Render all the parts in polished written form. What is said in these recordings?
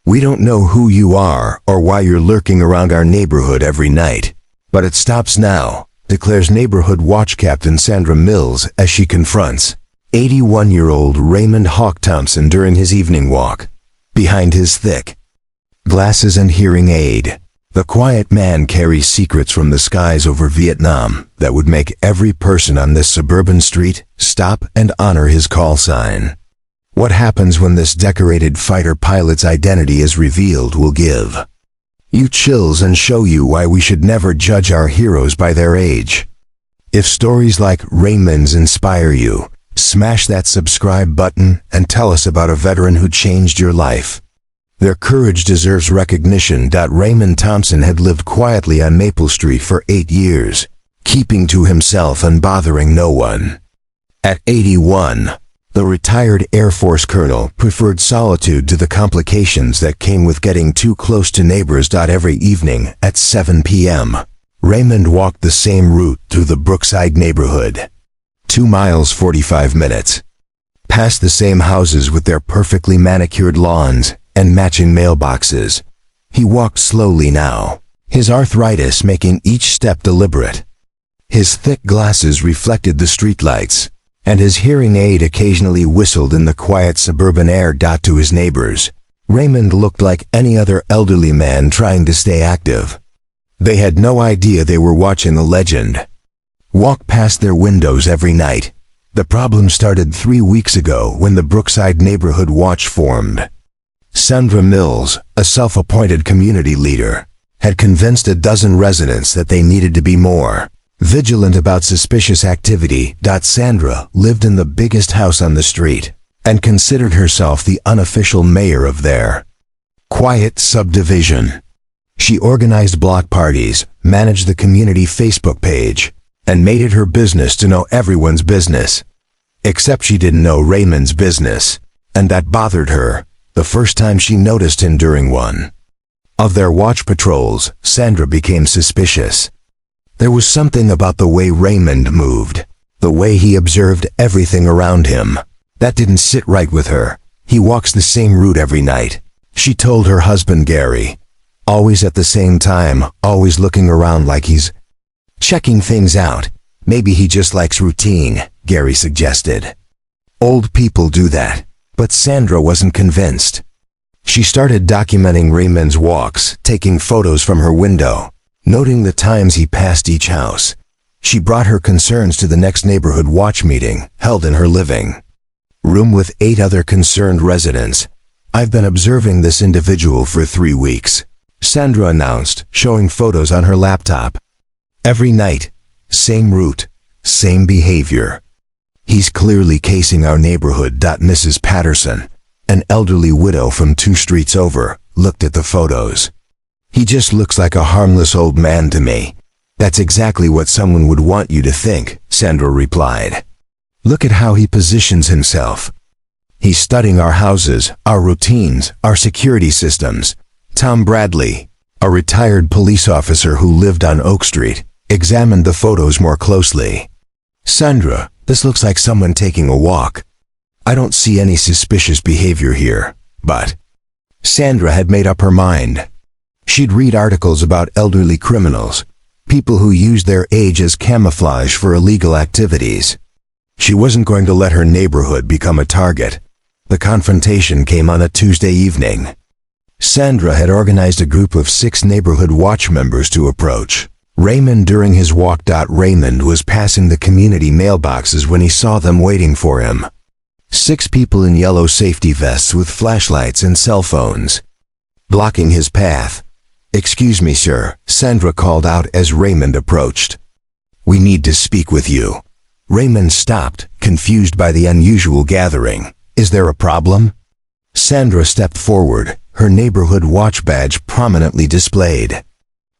We don't know who you are or why you're lurking around our neighborhood every night. But it stops now, declares Neighborhood Watch Captain Sandra Mills as she confronts 81-year-old Raymond Hawk Thompson during his evening walk. Behind his thick glasses and hearing aid, the quiet man carries secrets from the skies over Vietnam that would make every person on this suburban street stop and honor his call sign. What happens when this decorated fighter pilot's identity is revealed will give you chills and show you why we should never judge our heroes by their age. If stories like Raymond's inspire you, smash that subscribe button and tell us about a veteran who changed your life. Their courage deserves recognition. Raymond Thompson had lived quietly on Maple Street for 8 years, keeping to himself and bothering no one. At 81, the retired Air Force colonel preferred solitude to the complications that came with getting too close to neighbors. Every evening at 7 p.m., Raymond walked the same route through the Brookside neighborhood. 2 miles 45 minutes. Past the same houses with their perfectly manicured lawns and matching mailboxes. He walked slowly now, his arthritis making each step deliberate. His thick glasses reflected the streetlights, and his hearing aid occasionally whistled in the quiet suburban air. To his neighbors, Raymond looked like any other elderly man trying to stay active. They had no idea they were watching a legend walk past their windows every night. The problem started 3 weeks ago when the Brookside Neighborhood Watch formed. Sandra Mills, a self-appointed community leader, had convinced a dozen residents that they needed to be more vigilant about suspicious activity. Sandra lived in the biggest house on the street and considered herself the unofficial mayor of their quiet subdivision. She organized block parties, managed the community Facebook page, and made it her business to know everyone's business. Except she didn't know Raymond's business, and that bothered her the first time she noticed him during one of their watch patrols. Sandra became suspicious. There was something about the way Raymond moved, the way he observed everything around him, that didn't sit right with her. He walks the same route every night, she told her husband Gary. Always at the same time, always looking around like he's checking things out. Maybe he just likes routine, Gary suggested. Old people do that, but Sandra wasn't convinced. She started documenting Raymond's walks, taking photos from her window, noting the times he passed each house. She brought her concerns to the next neighborhood watch meeting, held in her living room with 8 other concerned residents. I've been observing this individual for 3 weeks, Sandra announced, showing photos on her laptop. Every night, same route, same behavior. He's clearly casing our neighborhood. Mrs. Patterson, an elderly widow from 2 streets over, looked at the photos. He just looks like a harmless old man to me. That's exactly what someone would want you to think, Sandra replied. Look at how he positions himself. He's studying our houses, our routines, our security systems. Tom Bradley, a retired police officer who lived on Oak Street, examined the photos more closely. Sandra, this looks like someone taking a walk. I don't see any suspicious behavior here, but Sandra had made up her mind. She'd read articles about elderly criminals, people who use their age as camouflage for illegal activities. She wasn't going to let her neighborhood become a target. The confrontation came on a Tuesday evening. Sandra had organized a group of 6 neighborhood watch members to approach Raymond during his walk. Raymond was passing the community mailboxes when he saw them waiting for him. 6 people in yellow safety vests with flashlights and cell phones, blocking his path. Excuse me, sir, Sandra called out as Raymond approached. We need to speak with you. Raymond stopped, confused by the unusual gathering. Is there a problem? Sandra stepped forward, her neighborhood watch badge prominently displayed.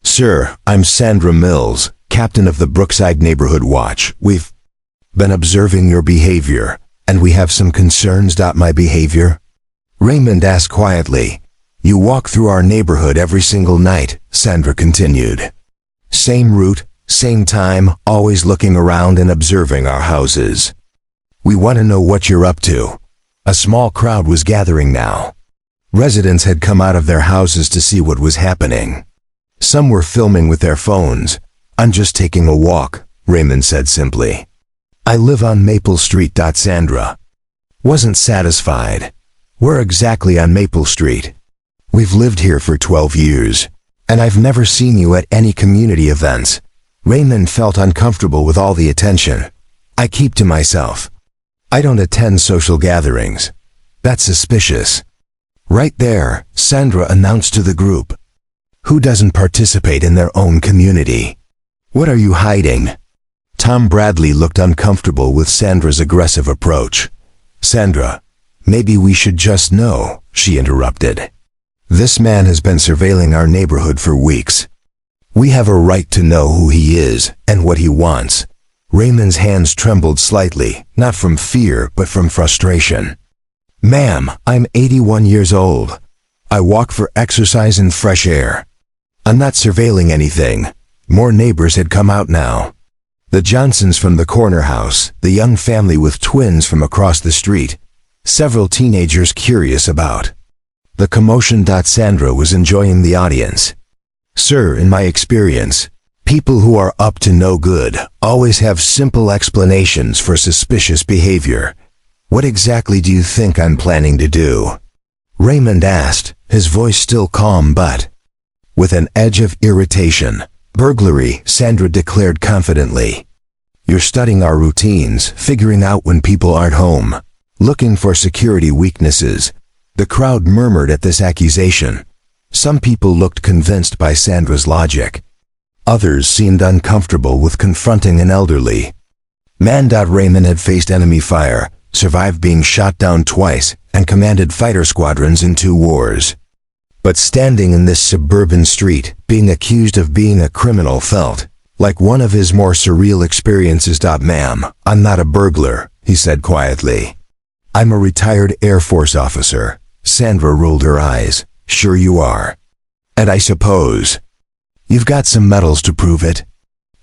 Sir, I'm Sandra Mills, captain of the Brookside Neighborhood Watch. We've been observing your behavior, and we have some concerns. My behavior? Raymond asked quietly. You walk through our neighborhood every single night, Sandra continued. Same route, same time, always looking around and observing our houses. We want to know what you're up to. A small crowd was gathering now. Residents had come out of their houses to see what was happening. Some were filming with their phones. "I'm just taking a walk," Raymond said simply. "I live on Maple Street." Sandra wasn't satisfied. "Where exactly on Maple Street?" "We've lived here for 12 years, and I've never seen you at any community events." Raymond felt uncomfortable with all the attention. "I keep to myself. I don't attend social gatherings." "That's suspicious." "Right there," Sandra announced to the group. "Who doesn't participate in their own community? What are you hiding?" Tom Bradley looked uncomfortable with Sandra's aggressive approach. "Sandra, maybe we should just know," she interrupted. "This man has been surveilling our neighborhood for weeks. We have a right to know who he is and what he wants." Raymond's hands trembled slightly, not from fear but from frustration. "Ma'am, I'm 81 years old. I walk for exercise and fresh air. I'm not surveilling anything." More neighbors had come out now. The Johnsons from the corner house, the young family with twins from across the street, several teenagers curious about the commotion. Sandra was enjoying the audience. "Sir, in my experience, people who are up to no good always have simple explanations for suspicious behavior. What exactly do you think I'm planning to do?" Raymond asked, his voice still calm but with an edge of irritation. "Burglary," Sandra declared confidently. "You're studying our routines, figuring out when people aren't home, looking for security weaknesses." The crowd murmured at this accusation. Some people looked convinced by Sandra's logic. Others seemed uncomfortable with confronting an elderly man. Raymond had faced enemy fire, survived being shot down twice, and commanded fighter squadrons in 2 wars. But standing in this suburban street, being accused of being a criminal felt like one of his more surreal experiences. "Ma'am, I'm not a burglar," he said quietly. "I'm a retired Air Force officer." Sandra rolled her eyes. "Sure you are. And I suppose you've got some medals to prove it."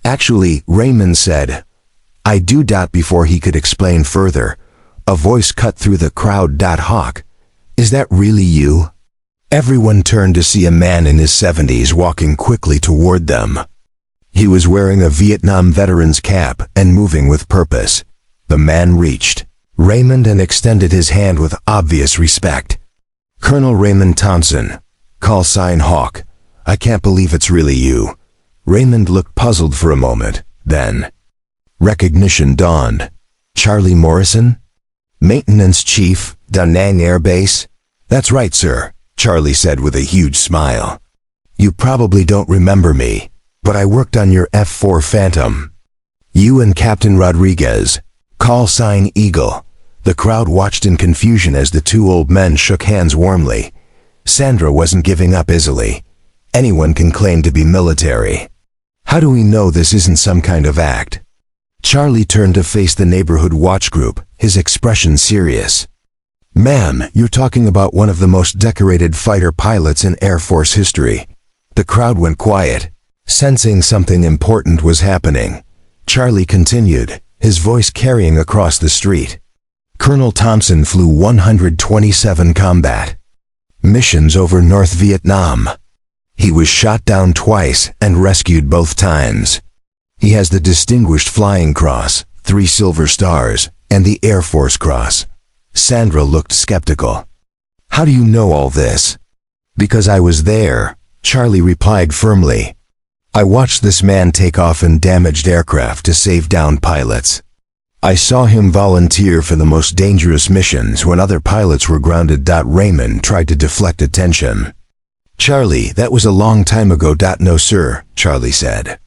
"Actually," Raymond said, "I do." Before he could explain further, a voice cut through the crowd. "Hawk, is that really you?" Everyone turned to see a man in his 70s walking quickly toward them. He was wearing a Vietnam veteran's cap and moving with purpose. The man reached Raymond and extended his hand with obvious respect. "Colonel Raymond Thompson, call sign Hawk. I can't believe it's really you." Raymond looked puzzled for a moment, then recognition dawned. "Charlie Morrison? Maintenance Chief, Da Nang Air Base?" "That's right, sir," Charlie said with a huge smile. "You probably don't remember me, but I worked on your F-4 Phantom. You and Captain Rodriguez, call sign Eagle." The crowd watched in confusion as the 2 old men shook hands warmly. Sandra wasn't giving up easily. Anyone can claim to be military. "How do we know this isn't some kind of act?" Charlie turned to face the neighborhood watch group, his expression serious. "Ma'am, you're talking about one of the most decorated fighter pilots in Air Force history." The crowd went quiet, sensing something important was happening. Charlie continued, his voice carrying across the street. "Colonel Thompson flew 127 combat missions over North Vietnam. He was shot down twice and rescued both times. He has the Distinguished Flying Cross, 3 Silver Stars, and the Air Force Cross." Sandra looked skeptical. "How do you know all this?" "Because I was there," Charlie replied firmly. "I watched this man take off in damaged aircraft to save downed pilots. I saw him volunteer for the most dangerous missions when other pilots were grounded." Raymond tried to deflect attention. "Charlie, that was a long time ago." "No, sir," Charlie said.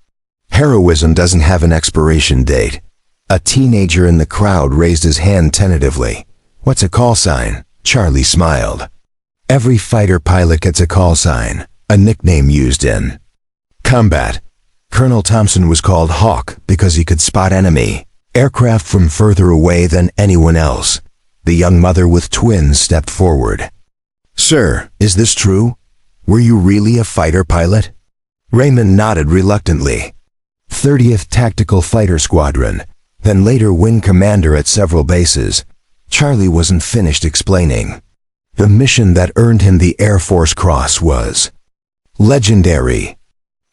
"Heroism doesn't have an expiration date." A teenager in the crowd raised his hand tentatively. "What's a call sign?" Charlie smiled. "Every fighter pilot gets a call sign, a nickname used in combat. Colonel Thompson was called Hawk because he could spot enemy aircraft from further away than anyone else." The young mother with twins stepped forward. "Sir, is this true? Were you really a fighter pilot?" Raymond nodded reluctantly. 30th Tactical Fighter Squadron, then later Wing Commander at several bases. Charlie wasn't finished explaining. The mission that earned him the Air Force Cross was legendary.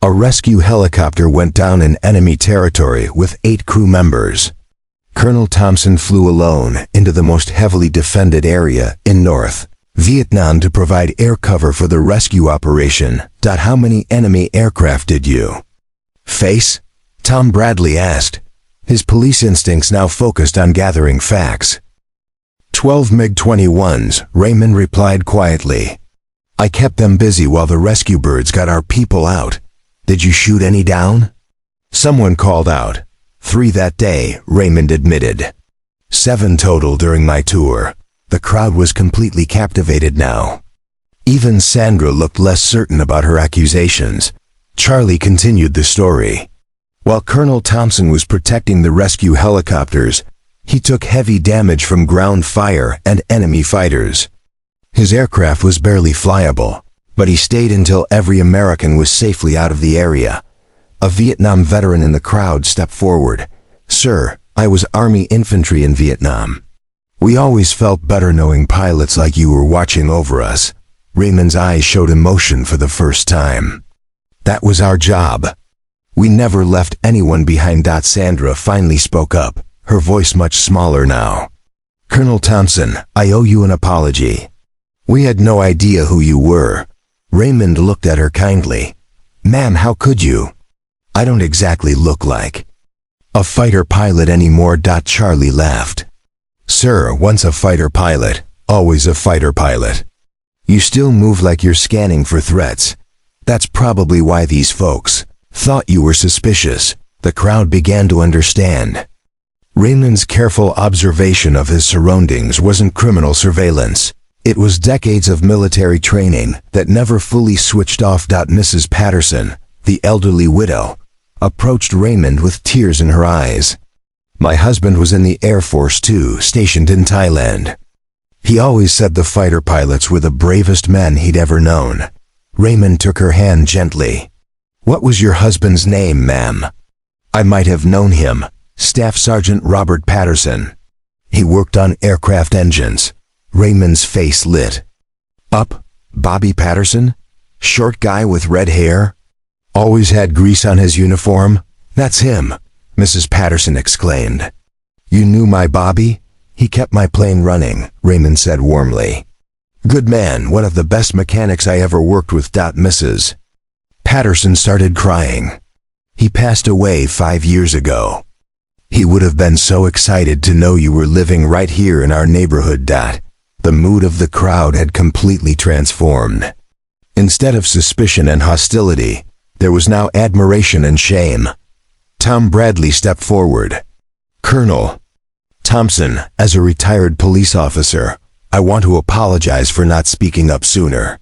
A rescue helicopter went down in enemy territory with 8 crew members. Colonel Thompson flew alone into the most heavily defended area in North Vietnam to provide air cover for the rescue operation. How many enemy aircraft did you face? Tom Bradley asked, his police instincts now focused on gathering facts. 12 MiG-21s, Raymond replied quietly. I kept them busy while the rescue birds got our people out. Did you shoot any down? Someone called out. 3 that day, Raymond admitted. 7 total during my tour. The crowd was completely captivated now. Even Sandra looked less certain about her accusations. Charlie continued the story. While Colonel Thompson was protecting the rescue helicopters, he took heavy damage from ground fire and enemy fighters. His aircraft was barely flyable, but he stayed until every American was safely out of the area. A Vietnam veteran in the crowd stepped forward. Sir, I was Army infantry in Vietnam. We always felt better knowing pilots like you were watching over us. Raymond's eyes showed emotion for the first time. That was our job. We never left anyone behind. Sandra finally spoke up, her voice much smaller now. Colonel Thompson, I owe you an apology. We had no idea who you were. Raymond looked at her kindly. Ma'am, how could you? I don't exactly look like a fighter pilot anymore. Charlie laughed. Sir, once a fighter pilot, always a fighter pilot. You still move like you're scanning for threats. That's probably why these folks thought you were suspicious. The crowd began to understand. Raymond's careful observation of his surroundings wasn't criminal surveillance. It was decades of military training that never fully switched off. Mrs. Patterson, the elderly widow, approached Raymond with tears in her eyes. My husband was in the Air Force too, stationed in Thailand. He always said the fighter pilots were the bravest men he'd ever known. Raymond took her hand gently. What was your husband's name, ma'am? I might have known him. Staff Sergeant Robert Patterson. He worked on aircraft engines. Raymond's face lit up. Bobby Patterson? Short guy with red hair? Always had grease on his uniform? That's him, Mrs. Patterson exclaimed. You knew my Bobby? He kept my plane running, Raymond said warmly. Good man, one of the best mechanics I ever worked with. Mrs. Patterson started crying. He passed away 5 years ago. He would have been so excited to know you were living right here in our neighborhood. The mood of the crowd had completely transformed. Instead of suspicion and hostility, there was now admiration and shame. Tom Bradley stepped forward. Colonel Thompson, as a retired police officer, I want to apologize for not speaking up sooner.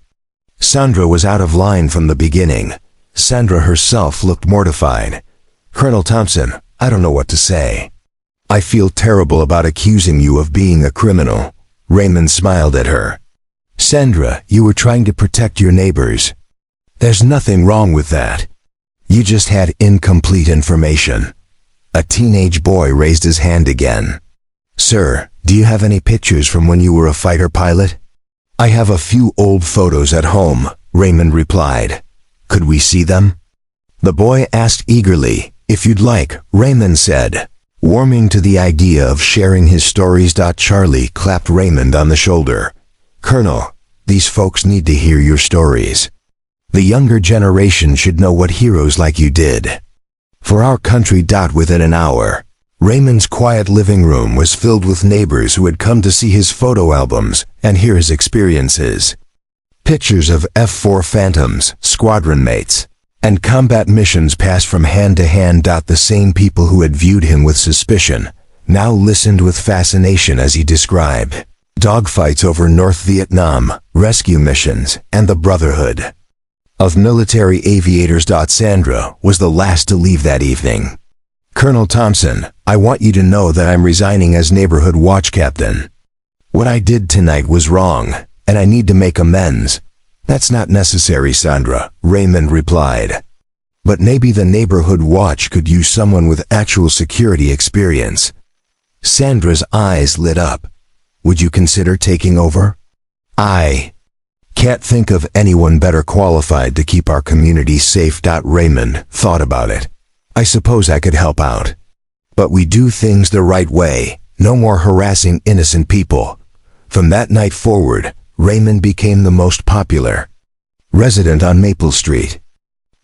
Sandra was out of line from the beginning. Sandra herself looked mortified. Colonel Thompson, I don't know what to say. I feel terrible about accusing you of being a criminal. Raymond smiled at her. Sandra, you were trying to protect your neighbors. There's nothing wrong with that. You just had incomplete information. A teenage boy raised his hand again. Sir, do you have any pictures from when you were a fighter pilot? I have a few old photos at home, Raymond replied. Could we see them? The boy asked eagerly. If you'd like, Raymond said, warming to the idea of sharing his stories. Charlie clapped Raymond on the shoulder. Colonel, these folks need to hear your stories. The younger generation should know what heroes like you did for our country. Within an hour, Raymond's quiet living room was filled with neighbors who had come to see his photo albums and hear his experiences. Pictures of F-4 Phantoms, squadron mates, and combat missions passed from hand to hand. The same people who had viewed him with suspicion now listened with fascination as he described dogfights over North Vietnam, rescue missions, and the brotherhood of military aviators. Sandra was the last to leave that evening. Colonel Thompson, I want you to know that I'm resigning as neighborhood watch captain. What I did tonight was wrong, and I need to make amends. That's not necessary, Sandra, Raymond replied. But maybe the neighborhood watch could use someone with actual security experience. Sandra's eyes lit up. Would you consider taking over? I can't think of anyone better qualified to keep our community safe. Raymond thought about it. I suppose I could help out. But we do things the right way. No more harassing innocent people. From that night forward, Raymond became the most popular resident on Maple Street.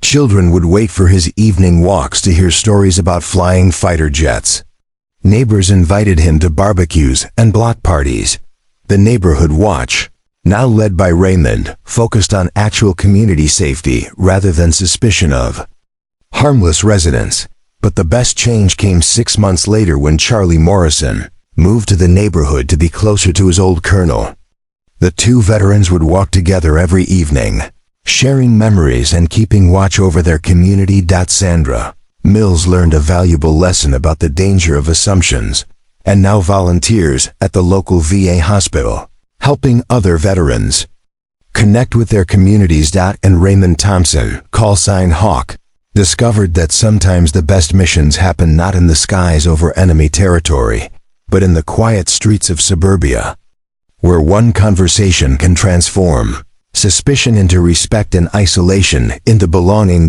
Children would wait for his evening walks to hear stories about flying fighter jets. Neighbors invited him to barbecues and block parties. The Neighborhood Watch, now led by Raymond, focused on actual community safety rather than suspicion of harmless residents. But the best change came 6 months later when Charlie Morrison moved to the neighborhood to be closer to his old colonel. The two veterans would walk together every evening, sharing memories and keeping watch over their community. Sandra Mills learned a valuable lesson about the danger of assumptions, and now volunteers at the local VA hospital, helping other veterans connect with their communities. And Raymond Thompson, call sign Hawk, discovered that sometimes the best missions happen not in the skies over enemy territory, but in the quiet streets of suburbia, where one conversation can transform suspicion into respect and isolation into belonging.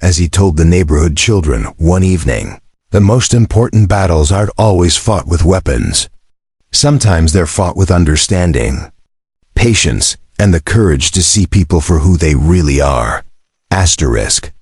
As he told the neighborhood children one evening, the most important battles aren't always fought with weapons. Sometimes they're fought with understanding, patience, and the courage to see people for who they really are. Asterisk.